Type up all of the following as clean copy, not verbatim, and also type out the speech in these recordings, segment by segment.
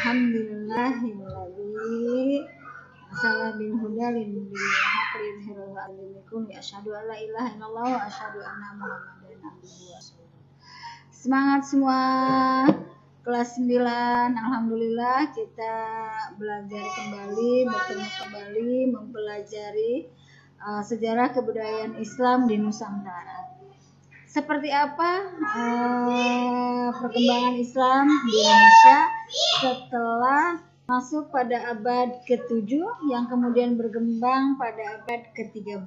Alhamdulillahilladzi arsala bil huda lil haqqi yudhhiruhu 'ala dini kulli. Asyhadu an la ilaha illallah wa asyhadu anna Muhammadan abduhu wa rasuluh. Semangat semua kelas 9. Alhamdulillah kita belajar kembali, bertemu kembali mempelajari sejarah kebudayaan Islam di Nusantara. Seperti apa perkembangan Islam di Indonesia setelah masuk pada abad ke-7 yang kemudian berkembang pada abad ke-13.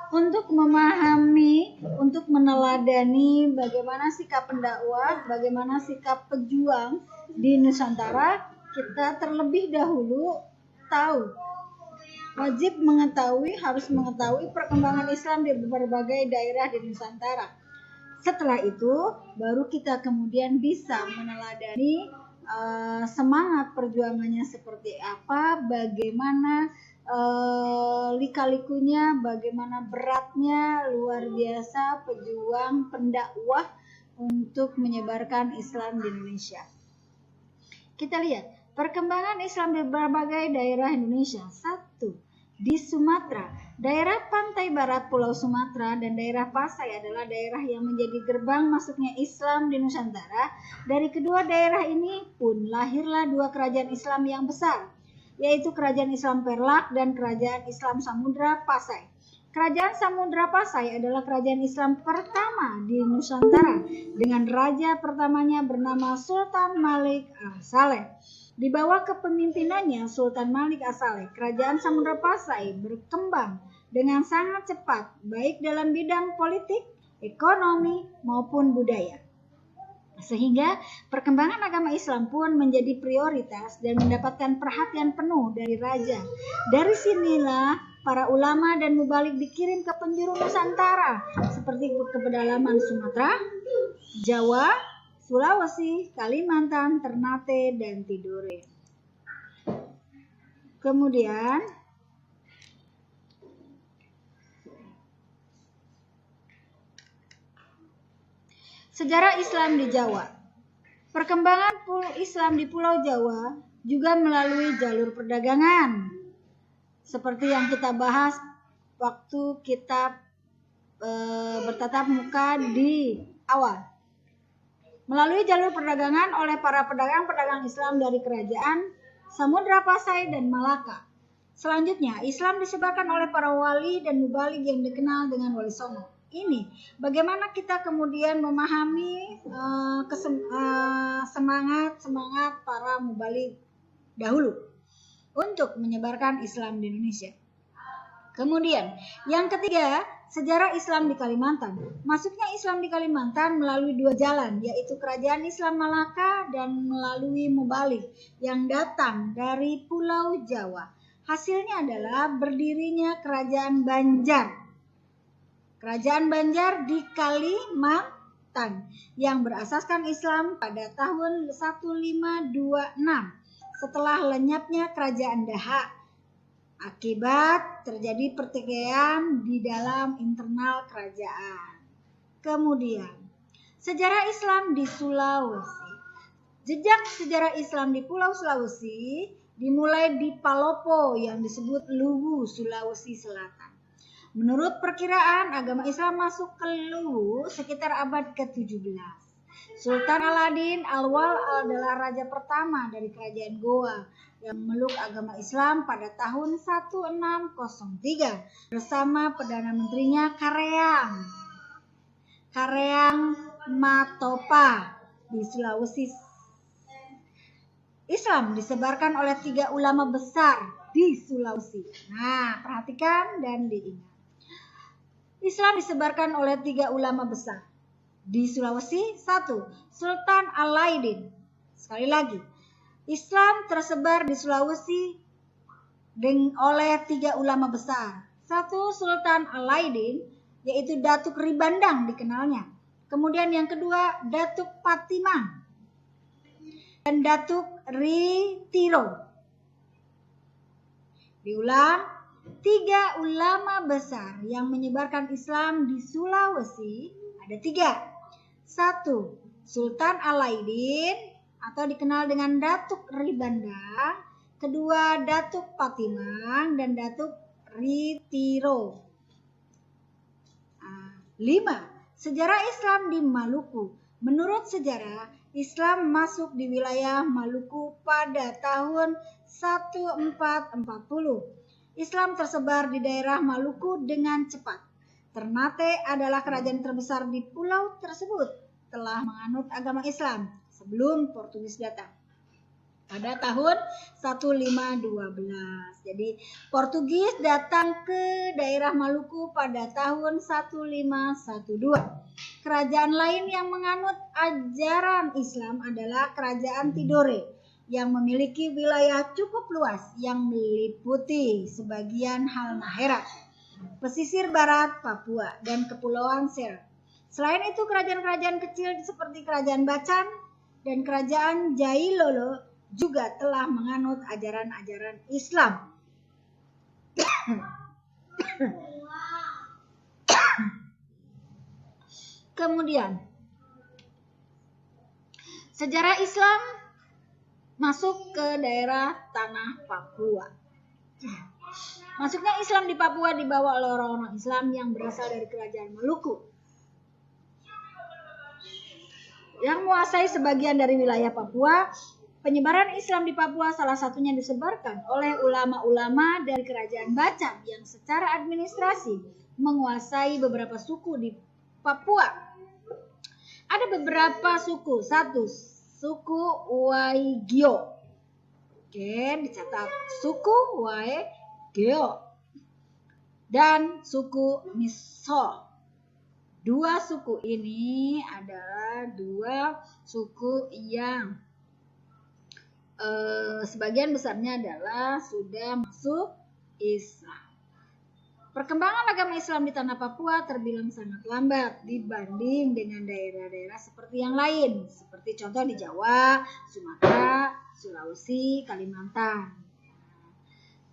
Untuk memahami, untuk meneladani bagaimana sikap pendakwah, bagaimana sikap pejuang di Nusantara, kita terlebih dahulu harus mengetahui perkembangan Islam di berbagai daerah di Nusantara. Setelah itu, baru kita kemudian bisa meneladani semangat perjuangannya seperti apa, bagaimana lika-likunya, bagaimana beratnya, luar biasa pejuang pendakwah untuk menyebarkan Islam di Indonesia. Kita lihat perkembangan Islam di berbagai daerah Indonesia. 1. Di Sumatera, daerah pantai barat Pulau Sumatera dan daerah Pasai adalah daerah yang menjadi gerbang masuknya Islam di Nusantara. Dari kedua daerah ini pun lahirlah dua kerajaan Islam yang besar, yaitu Kerajaan Islam Perlak dan Kerajaan Islam Samudra Pasai. Kerajaan Samudra Pasai adalah kerajaan Islam pertama di Nusantara dengan raja pertamanya bernama Sultan Malik As-Saleh. Di bawah kepemimpinannya Sultan Malik As-Saleh, Kerajaan Samudra Pasai berkembang dengan sangat cepat baik dalam bidang politik, ekonomi maupun budaya. Sehingga perkembangan agama Islam pun menjadi prioritas dan mendapatkan perhatian penuh dari raja. Dari sinilah para ulama dan mubalik dikirim ke penjuru Nusantara seperti ke pedalaman Sumatera, Jawa, Sulawesi, Kalimantan, Ternate, dan Tidore. Kemudian sejarah Islam di Jawa. Perkembangan Islam di Pulau Jawa juga melalui jalur perdagangan. Seperti yang kita bahas waktu kita bertatap muka di awal. Melalui jalur perdagangan oleh para pedagang-pedagang Islam dari kerajaan Samudra Pasai dan Malaka. Selanjutnya, Islam disebarkan oleh para wali dan mubalik yang dikenal dengan Wali Songo. Ini bagaimana kita kemudian memahami semangat para mubalik dahulu untuk menyebarkan Islam di Indonesia. Kemudian, yang ketiga, sejarah Islam di Kalimantan. Masuknya Islam di Kalimantan melalui dua jalan, yaitu Kerajaan Islam Malaka dan melalui mubalik yang datang dari Pulau Jawa. Hasilnya adalah berdirinya Kerajaan Banjar. Kerajaan Banjar di Kalimantan yang berasaskan Islam pada tahun 1526 setelah lenyapnya Kerajaan Daha. Akibat terjadi pertikaian di dalam internal kerajaan. Kemudian, sejarah Islam di Sulawesi. Jejak sejarah Islam di Pulau Sulawesi dimulai di Palopo yang disebut Luwu, Sulawesi Selatan. Menurut perkiraan, agama Islam masuk ke Luwu sekitar abad ke-17. Sultan Aladin Alwal adalah raja pertama dari kerajaan Goa yang memeluk agama Islam pada tahun 1603 bersama Perdana Menterinya Kareang Matopa di Sulawesi. Islam disebarkan oleh 3 ulama besar di Sulawesi. Nah, perhatikan dan diingat. Islam disebarkan oleh 3 ulama besar di Sulawesi. 1. Sultan Alaidin. Sekali lagi, Islam tersebar di Sulawesi oleh 3 ulama besar. 1. Sultan Alaidin, yaitu Datuk Ribandang dikenalnya. Kemudian yang kedua, Datuk Patimang dan Datuk Ritiro. Diulang, 3 ulama besar yang menyebarkan Islam di Sulawesi ada 3. 1. Sultan Alaidin, atau dikenal dengan Datuk Ribandang, kedua Datuk Patimang, dan Datuk Ritiro. 5. Sejarah Islam di Maluku. Menurut sejarah, Islam masuk di wilayah Maluku pada tahun 1440. Islam tersebar di daerah Maluku dengan cepat. Ternate adalah kerajaan terbesar di pulau tersebut, telah menganut agama Islam sebelum Portugis datang pada tahun 1512. Jadi Portugis datang ke daerah Maluku pada tahun 1512. Kerajaan lain yang menganut ajaran Islam adalah Kerajaan Tidore yang memiliki wilayah cukup luas yang meliputi sebagian Halmahera, pesisir barat Papua, dan Kepulauan Seram. Selain itu, kerajaan-kerajaan kecil seperti Kerajaan Bacan dan Kerajaan Jailolo juga telah menganut ajaran-ajaran Islam. Kemudian, sejarah Islam masuk ke daerah tanah Papua. Masuknya Islam di Papua dibawa oleh orang-orang Islam yang berasal dari Kerajaan Maluku, yang menguasai sebagian dari wilayah Papua. Penyebaran Islam di Papua salah satunya disebarkan oleh ulama-ulama dari Kerajaan Bacan yang secara administrasi menguasai beberapa suku di Papua. Ada beberapa suku. 1. Suku Waigeo. Oke, dicatat. Suku Waigeo. Dan suku Miso. 2 suku ini adalah 2 suku yang sebagian besarnya adalah sudah masuk Islam. Perkembangan agama Islam di tanah Papua terbilang sangat lambat dibanding dengan daerah-daerah seperti yang lain, seperti contoh di Jawa, Sumatera, Sulawesi, Kalimantan.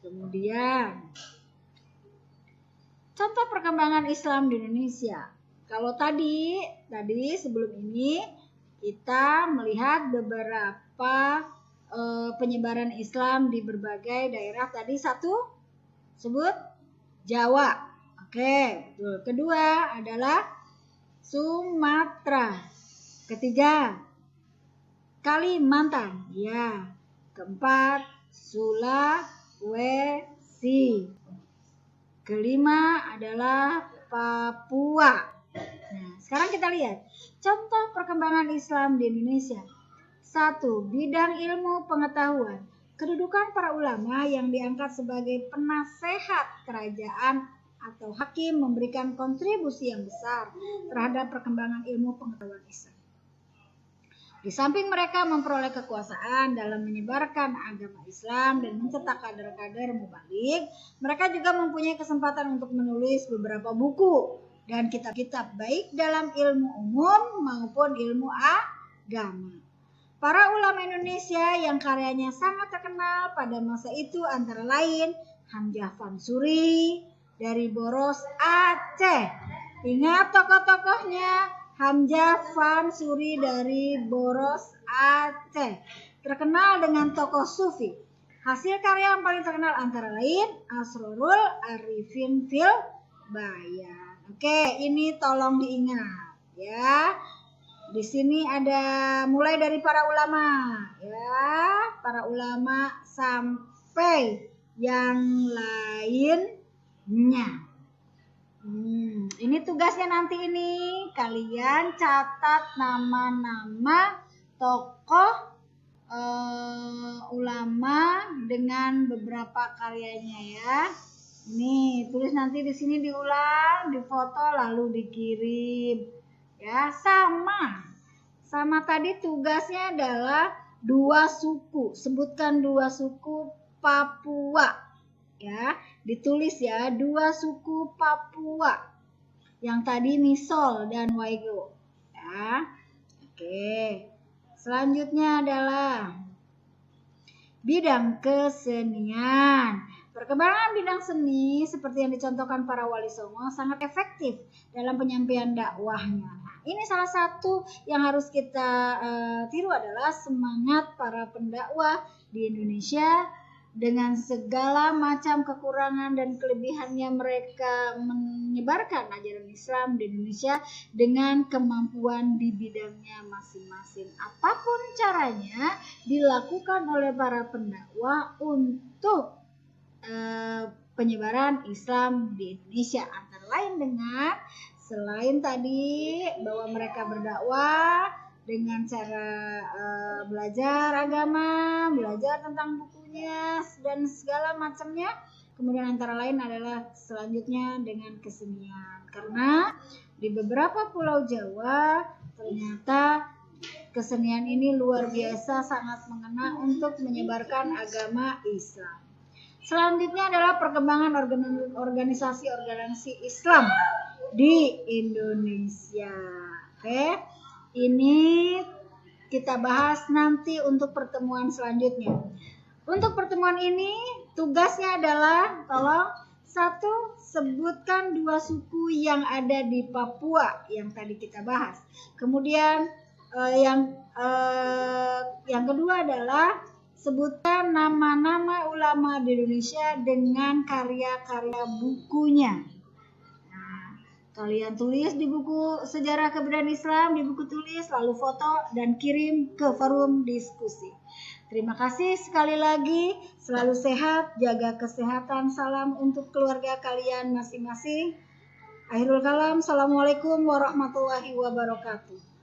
Kemudian, contoh perkembangan Islam di Indonesia. Kalau tadi sebelum ini kita melihat beberapa penyebaran Islam di berbagai daerah. Tadi 1 sebut Jawa. Oke, betul. Kedua adalah Sumatera. Ketiga Kalimantan. Ya. Keempat Sulawesi. Kelima adalah Papua. Nah, sekarang kita lihat contoh perkembangan Islam di Indonesia. 1. Bidang ilmu pengetahuan. Kedudukan para ulama yang diangkat sebagai penasehat kerajaan atau hakim memberikan kontribusi yang besar terhadap perkembangan ilmu pengetahuan Islam. Di samping mereka memperoleh kekuasaan dalam menyebarkan agama Islam dan mencetak kader-kader mubalik, mereka juga mempunyai kesempatan untuk menulis beberapa buku dan kitab-kitab baik dalam ilmu umum maupun ilmu agama. Para ulama Indonesia yang karyanya sangat terkenal pada masa itu antara lain Hamzah Fansuri dari Boros, Aceh. Ingat tokoh-tokohnya, Hamzah Fansuri dari Boros, Aceh. Terkenal dengan tokoh sufi. Hasil karya yang paling terkenal antara lain Asrorul Arifin fil Bayan. Oke, ini tolong diingat ya. Di sini ada mulai dari para ulama, ya, para ulama sampai yang lainnya. Ini tugasnya nanti ini kalian catat nama-nama tokoh ulama dengan beberapa karyanya ya. Nih, tulis nanti di sini diulang, difoto lalu dikirim. Ya, sama tadi tugasnya adalah 2 suku. Sebutkan 2 suku Papua. Ya, ditulis ya, 2 suku Papua. Yang tadi Misol dan Waigeo. Ya. Oke. Selanjutnya adalah bidang kesenian. Perkembangan bidang seni seperti yang dicontohkan para wali songo sangat efektif dalam penyampaian dakwahnya. Nah, ini salah satu yang harus kita tiru adalah semangat para pendakwah di Indonesia. Dengan segala macam kekurangan dan kelebihannya, mereka menyebarkan ajaran Islam di Indonesia dengan kemampuan di bidangnya masing-masing. Apapun caranya dilakukan oleh para pendakwah untuk penyebaran Islam di Indonesia, antara lain dengan selain tadi bahwa mereka berdakwah dengan cara belajar agama, belajar tentang bukunya dan segala macamnya. Kemudian antara lain adalah selanjutnya dengan kesenian, karena di beberapa pulau Jawa ternyata kesenian ini luar biasa sangat mengena untuk menyebarkan agama Islam. Selanjutnya adalah perkembangan organisasi Islam di Indonesia. Oke, ini kita bahas nanti untuk pertemuan selanjutnya. Untuk pertemuan ini tugasnya adalah tolong satu, sebutkan 2 suku yang ada di Papua yang tadi kita bahas. Kemudian yang kedua adalah sebutkan nama-nama ulama di Indonesia dengan karya-karya bukunya. Nah, kalian tulis di buku Sejarah Kebudayaan Islam, di buku tulis, lalu foto dan kirim ke forum diskusi. Terima kasih sekali lagi, selalu sehat, jaga kesehatan, salam untuk keluarga kalian masing-masing. Akhirul kalam, assalamualaikum warahmatullahi wabarakatuh.